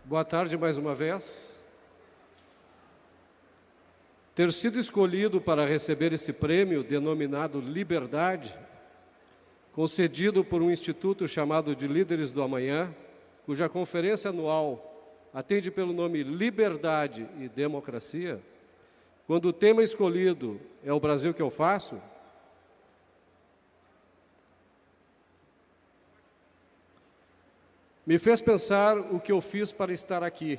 Boa tarde mais uma vez. Ter sido escolhido para receber esse prêmio, denominado Liberdade, concedido por um instituto chamado de Líderes do Amanhã, cuja conferência anual atende pelo nome Liberdade e Democracia, quando o tema escolhido é o Brasil que eu faço, me fez pensar o que eu fiz para estar aqui.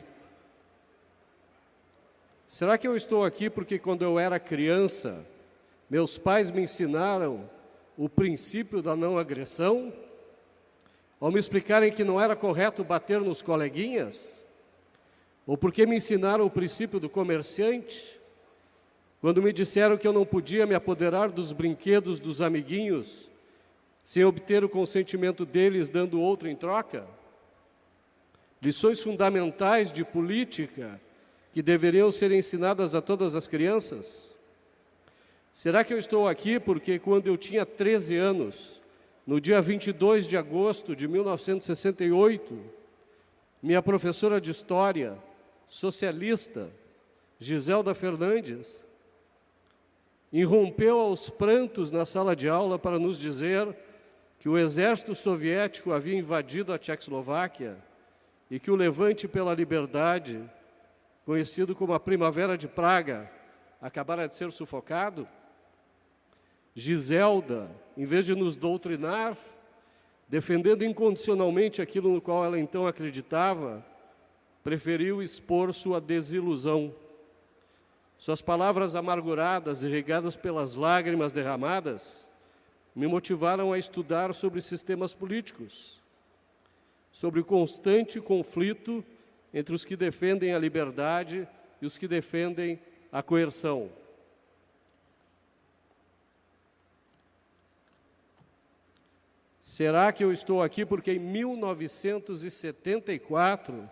Será que eu estou aqui porque quando eu era criança, meus pais me ensinaram o princípio da não agressão? Ao me explicarem que não era correto bater nos coleguinhas? Ou porque me ensinaram o princípio do comerciante? Quando me disseram que eu não podia me apoderar dos brinquedos dos amiguinhos sem obter o consentimento deles, dando outro em troca? Lições fundamentais de política que deveriam ser ensinadas a todas as crianças? Será que eu estou aqui porque quando eu tinha 13 anos, no dia 22 de agosto de 1968, minha professora de História, socialista, Giselda Fernandes, irrompeu aos prantos na sala de aula para nos dizer que o exército soviético havia invadido a Tchecoslováquia e que o levante pela liberdade, conhecido como a Primavera de Praga, acabara de ser sufocado? Giselda, em vez de nos doutrinar, defendendo incondicionalmente aquilo no qual ela então acreditava, preferiu expor sua desilusão. Suas palavras amarguradas e regadas pelas lágrimas derramadas me motivaram a estudar sobre sistemas políticos, sobre o constante conflito entre os que defendem a liberdade e os que defendem a coerção. Será que eu estou aqui porque em 1974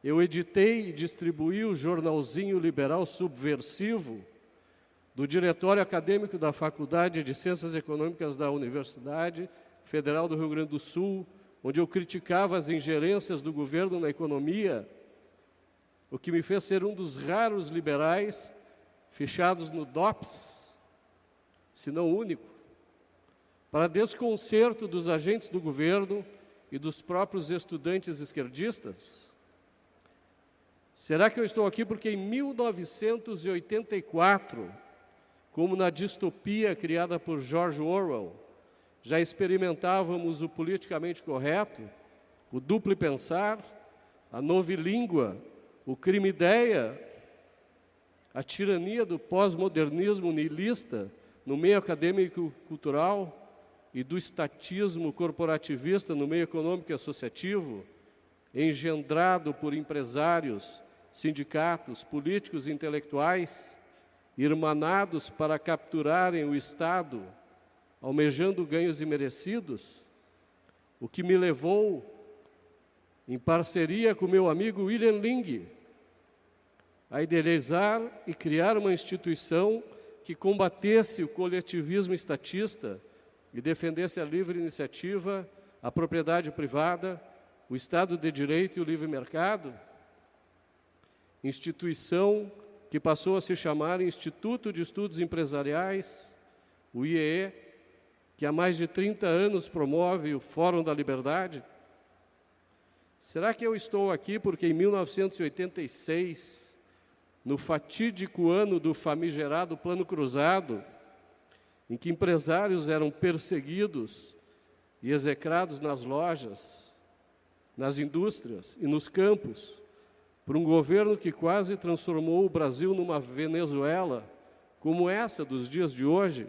eu editei e distribuí o jornalzinho liberal subversivo do Diretório Acadêmico da Faculdade de Ciências Econômicas da Universidade Federal do Rio Grande do Sul, onde eu criticava as ingerências do governo na economia, o que me fez ser um dos raros liberais fechados no DOPS, se não único, para desconcerto dos agentes do governo e dos próprios estudantes esquerdistas? Será que eu estou aqui porque em 1984, como na distopia criada por George Orwell, já experimentávamos o politicamente correto, o duplo pensar, a novilíngua, o crime-ideia, a tirania do pós-modernismo niilista no meio acadêmico-cultural e do estatismo corporativista no meio econômico e associativo, engendrado por empresários, sindicatos, políticos e intelectuais, irmanados para capturarem o Estado, almejando ganhos imerecidos, o que me levou, em parceria com meu amigo William Ling, a idealizar e criar uma instituição que combatesse o coletivismo estatista e defendesse a livre iniciativa, a propriedade privada, o Estado de Direito e o livre mercado, instituição que passou a se chamar Instituto de Estudos Empresariais, o IEE, que há mais de 30 anos promove o Fórum da Liberdade? Será que eu estou aqui porque em 1986, no fatídico ano do famigerado Plano Cruzado, em que empresários eram perseguidos e execrados nas lojas, nas indústrias e nos campos, por um governo que quase transformou o Brasil numa Venezuela, como essa dos dias de hoje,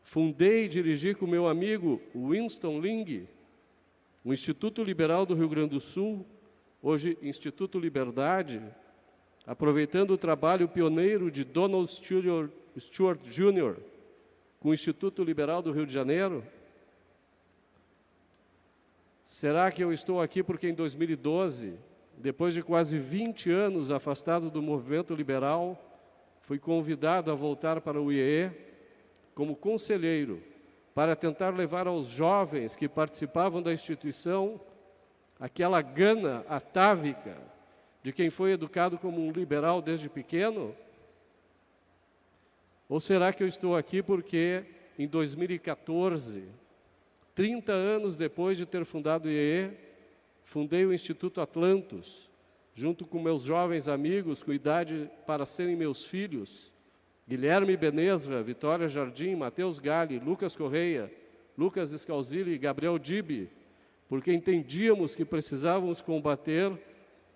fundei e dirigi com meu amigo Winston Ling, o Instituto Liberal do Rio Grande do Sul, hoje Instituto Liberdade, aproveitando o trabalho pioneiro de Donald Stewart Jr., com o Instituto Liberal do Rio de Janeiro? Será que eu estou aqui porque em 2012, depois de quase 20 anos afastado do movimento liberal, fui convidado a voltar para o IEE como conselheiro para tentar levar aos jovens que participavam da instituição aquela gana atávica de quem foi educado como um liberal desde pequeno? Ou será que eu estou aqui porque, em 2014, 30 anos depois de ter fundado o IEE, fundei o Instituto Atlantos, junto com meus jovens amigos, com idade para serem meus filhos, Guilherme Benezra, Vitória Jardim, Matheus Galli, Lucas Correia, Lucas Scalzilli e Gabriel Dibi, porque entendíamos que precisávamos combater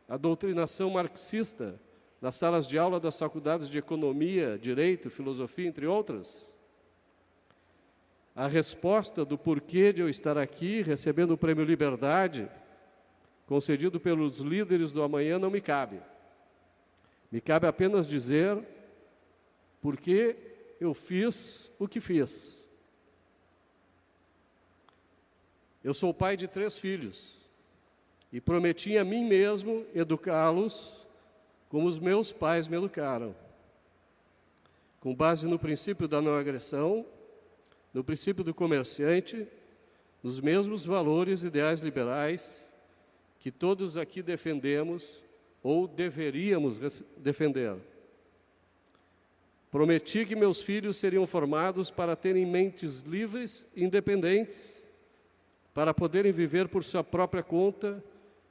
a doutrinação marxista nas salas de aula das faculdades de Economia, Direito, Filosofia, entre outras? A resposta do porquê de eu estar aqui, recebendo o Prêmio Liberdade, concedido pelos líderes do amanhã, não me cabe. Me cabe apenas dizer por que eu fiz o que fiz. Eu sou pai de 3 filhos e prometi a mim mesmo educá-los como os meus pais me educaram, com base no princípio da não agressão, no princípio do comerciante, nos mesmos valores ideais liberais que todos aqui defendemos ou deveríamos defender. Prometi que meus filhos seriam formados para terem mentes livres e independentes, para poderem viver por sua própria conta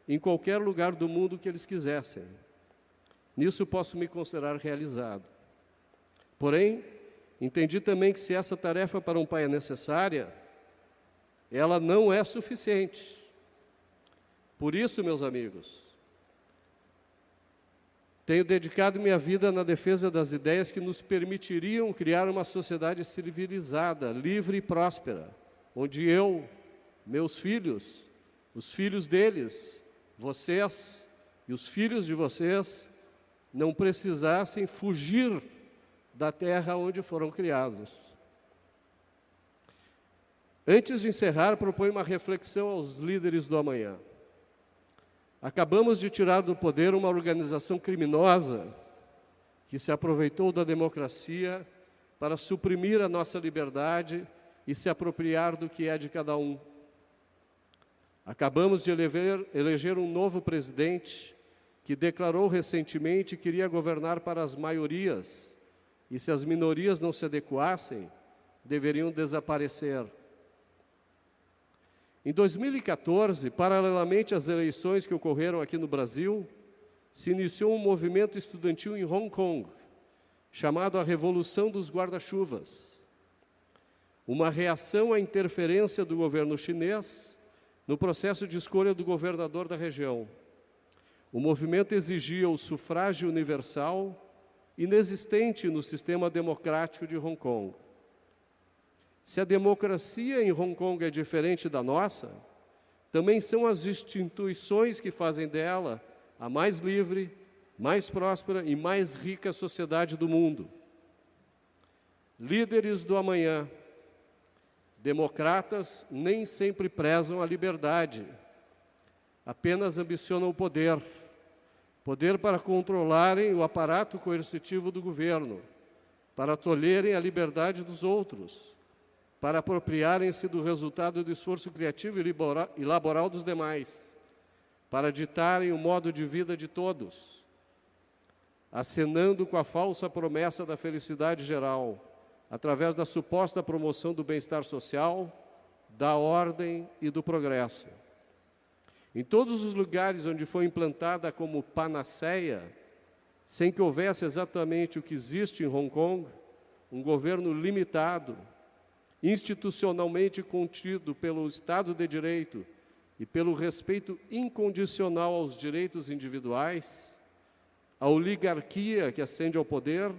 em qualquer lugar do mundo que eles quisessem. Nisso posso me considerar realizado. Porém, entendi também que se essa tarefa para um pai é necessária, ela não é suficiente. Por isso, meus amigos, tenho dedicado minha vida na defesa das ideias que nos permitiriam criar uma sociedade civilizada, livre e próspera, onde eu, meus filhos, os filhos deles, vocês e os filhos de vocês, não precisassem fugir da terra onde foram criados. Antes de encerrar, proponho uma reflexão aos líderes do amanhã. Acabamos de tirar do poder uma organização criminosa que se aproveitou da democracia para suprimir a nossa liberdade e se apropriar do que é de cada um. Acabamos de eleger um novo presidente que declarou recentemente que queria governar para as maiorias e, se as minorias não se adequassem, deveriam desaparecer. Em 2014, paralelamente às eleições que ocorreram aqui no Brasil, se iniciou um movimento estudantil em Hong Kong, chamado a Revolução dos Guarda-Chuvas, uma reação à interferência do governo chinês no processo de escolha do governador da região. O movimento exigia o sufrágio universal, inexistente no sistema democrático de Hong Kong. Se a democracia em Hong Kong é diferente da nossa, também são as instituições que fazem dela a mais livre, mais próspera e mais rica sociedade do mundo. Líderes do amanhã, democratas nem sempre prezam a liberdade, apenas ambicionam o poder. Poder para controlarem o aparato coercitivo do governo, para tolherem a liberdade dos outros, para apropriarem-se do resultado do esforço criativo e laboral dos demais, para ditarem o modo de vida de todos, acenando com a falsa promessa da felicidade geral, através da suposta promoção do bem-estar social, da ordem e do progresso. Em todos os lugares onde foi implantada como panaceia, sem que houvesse exatamente o que existe em Hong Kong, um governo limitado, institucionalmente contido pelo Estado de Direito e pelo respeito incondicional aos direitos individuais, a oligarquia que ascende ao poder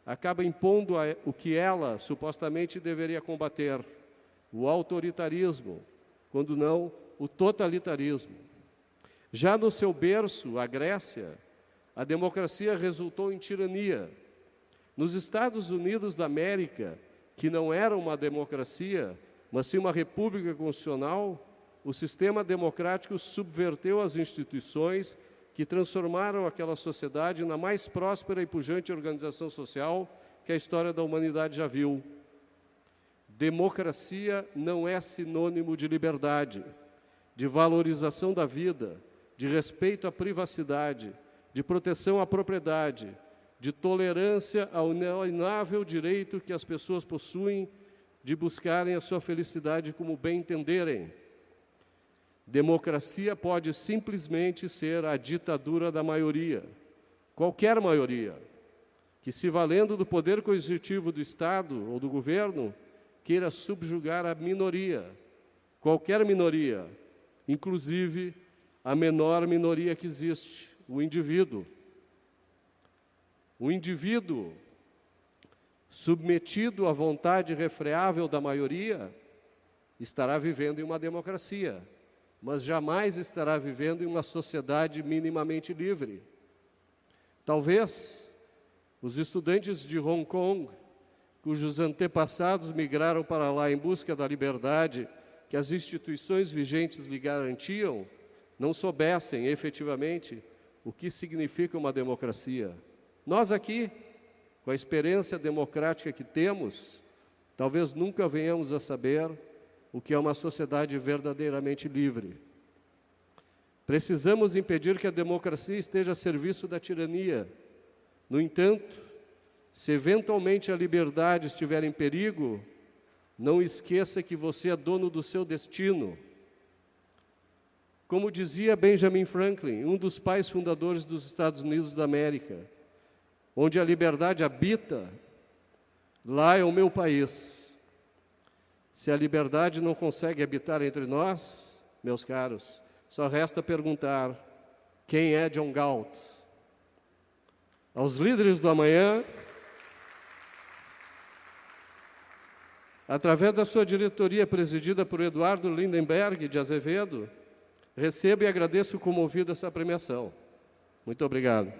acaba impondo o que ela supostamente deveria combater, o autoritarismo, quando não o totalitarismo. Já no seu berço, a Grécia, a democracia resultou em tirania. Nos Estados Unidos da América, que não era uma democracia, mas sim uma república constitucional, o sistema democrático subverteu as instituições que transformaram aquela sociedade na mais próspera e pujante organização social que a história da humanidade já viu. Democracia não é sinônimo de liberdade. de valorização da vida, de respeito à privacidade, de proteção à propriedade, de tolerância ao inalienável direito que as pessoas possuem de buscarem a sua felicidade como bem entenderem. Democracia pode simplesmente ser a ditadura da maioria, qualquer maioria, que, se valendo do poder coercitivo do Estado ou do governo, queira subjugar a minoria, qualquer minoria, inclusive a menor minoria que existe, o indivíduo. O indivíduo, submetido à vontade refreável da maioria, estará vivendo em uma democracia, mas jamais estará vivendo em uma sociedade minimamente livre. Talvez os estudantes de Hong Kong, cujos antepassados migraram para lá em busca da liberdade que as instituições vigentes lhe garantiam, não soubessem efetivamente o que significa uma democracia. Nós aqui, com a experiência democrática que temos, talvez nunca venhamos a saber o que é uma sociedade verdadeiramente livre. Precisamos impedir que a democracia esteja a serviço da tirania. No entanto, se eventualmente a liberdade estiver em perigo, não esqueça que você é dono do seu destino. Como dizia Benjamin Franklin, um dos pais fundadores dos Estados Unidos da América, onde a liberdade habita, lá é o meu país. Se a liberdade não consegue habitar entre nós, meus caros, só resta perguntar: quem é John Galt? Aos líderes do amanhã, através da sua diretoria presidida por Eduardo Lindenberg de Azevedo, recebo e agradeço comovido essa premiação. Muito obrigado.